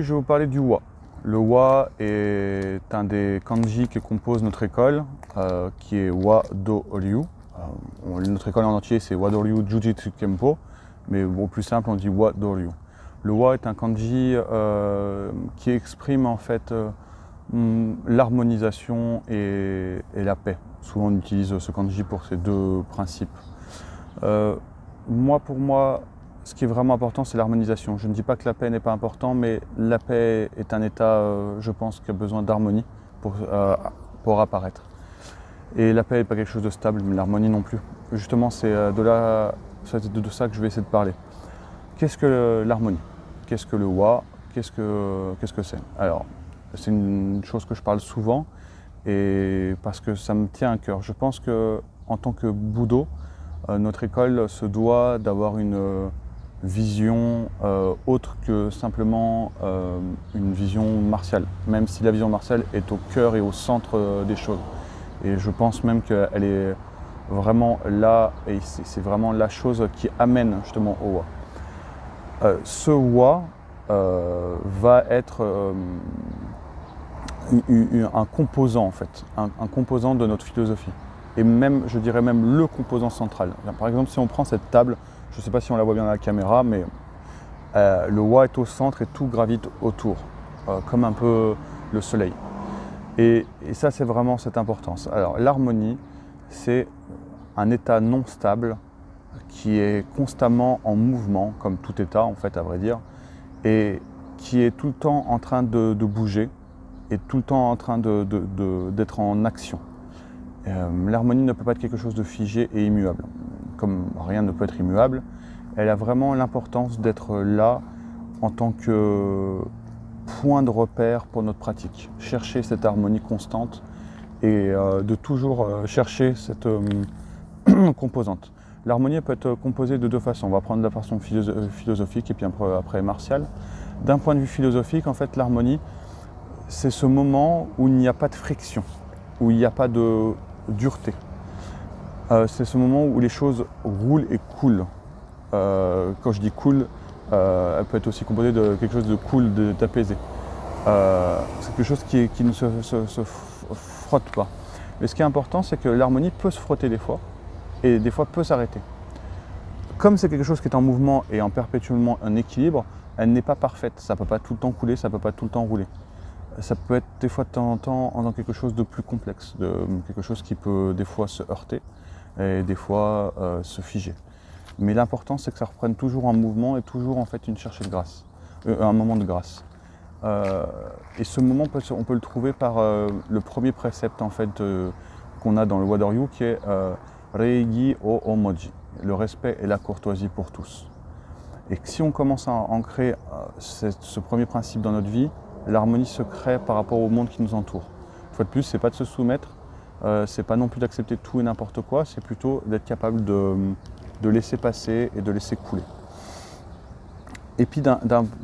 Je vais vous parler du wa. Le wa est un des kanji qui compose notre école, qui est Wa-Do-Ryu. Notre école en entier, c'est Wa-Do-Ryu Jujitsu Kempo, mais au plus simple, on dit Wa-Do-Ryu. Le wa est un kanji qui exprime en fait l'harmonisation et la paix. Souvent, on utilise ce kanji pour ces deux principes. Pour moi, ce qui est vraiment important, c'est l'harmonisation. Je ne dis pas que la paix n'est pas importante, mais la paix est un état, je pense, qui a besoin d'harmonie pour apparaître. Et la paix n'est pas quelque chose de stable, mais l'harmonie non plus. Justement, c'est de ça que je vais essayer de parler. Qu'est-ce que l'harmonie? Qu'est-ce que le wa? Qu'est-ce que c'est? Alors, c'est une chose que je parle souvent, et parce que ça me tient à cœur. Je pense qu'en tant que Budo, notre école se doit d'avoir une vision autre que simplement une vision martiale, même si la vision martiale est au cœur et au centre des choses. Et je pense même qu'elle est vraiment là, et c'est vraiment la chose qui amène justement au wa. Ce wa va être un composant en fait, un composant de notre philosophie. Et même, je dirais même le composant central. Par exemple, si on prend cette table, je ne sais pas si on la voit bien dans la caméra, mais le wa est au centre et tout gravite autour, comme un peu le soleil. Et ça, c'est vraiment cette importance. Alors, l'harmonie, c'est un état non stable qui est constamment en mouvement, comme tout état, en fait, à vrai dire, et qui est tout le temps en train de bouger et tout le temps en train d'être en action. L'harmonie ne peut pas être quelque chose de figé et immuable. Comme rien ne peut être immuable, elle a vraiment l'importance d'être là en tant que point de repère pour notre pratique. Chercher cette harmonie constante et de toujours chercher cette composante. L'harmonie peut être composée de deux façons. On va prendre la façon philosophique et puis après martiale. D'un point de vue philosophique, en fait, l'harmonie, c'est ce moment où il n'y a pas de friction, où il n'y a pas de dureté. C'est ce moment où les choses roulent et coulent. Quand je dis cool, elle peut être aussi composée de quelque chose de cool, d'apaisé. C'est quelque chose qui ne se frotte pas. Mais ce qui est important, c'est que l'harmonie peut se frotter des fois, et des fois peut s'arrêter. Comme c'est quelque chose qui est en mouvement et en perpétuellement un équilibre, elle n'est pas parfaite. Ça ne peut pas tout le temps couler, ça ne peut pas tout le temps rouler. Ça peut être des fois de temps en temps dans quelque chose de plus complexe, quelque chose qui peut des fois se heurter et des fois se figer. Mais l'important, c'est que ça reprenne toujours un mouvement et toujours en fait une cherchée de grâce, un moment de grâce. Et ce moment, on peut le trouver par le premier précepte en fait qu'on a dans le Wa-Do-Ryu, qui est Reigi o Omoji, le respect et la courtoisie pour tous. Et si on commence à ancrer ce premier principe dans notre vie, l'harmonie se crée par rapport au monde qui nous entoure. Une fois de plus, c'est pas de se soumettre, c'est pas non plus d'accepter tout et n'importe quoi, c'est plutôt d'être capable de laisser passer et de laisser couler. Et puis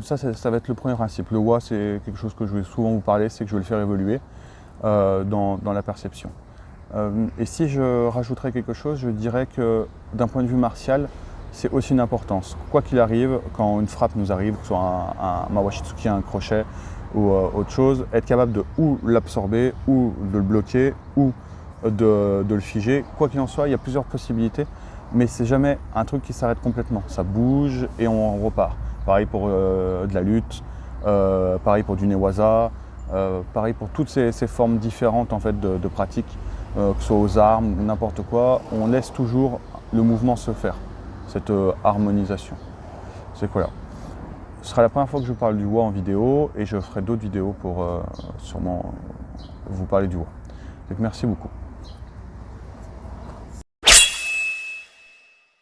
ça va être le premier principe. Le wa, c'est quelque chose que je vais souvent vous parler, c'est que je vais le faire évoluer dans la perception. Et si je rajouterais quelque chose, je dirais que d'un point de vue martial, c'est aussi une importance. Quoi qu'il arrive, quand une frappe nous arrive, que ce soit un mawashitsuki, un crochet ou autre chose, être capable de ou l'absorber, ou de le bloquer, ou de le figer. Quoi qu'il en soit, il y a plusieurs possibilités, mais c'est jamais un truc qui s'arrête complètement. Ça bouge et on repart. Pareil pour de la lutte, pareil pour du newaza, pareil pour toutes ces formes différentes en fait, de pratiques, que ce soit aux armes ou n'importe quoi, on laisse toujours le mouvement se faire, cette harmonisation. C'est quoi là? Ce sera la première fois que je parle du wa en vidéo et je ferai d'autres vidéos pour sûrement vous parler du wa. Donc merci beaucoup.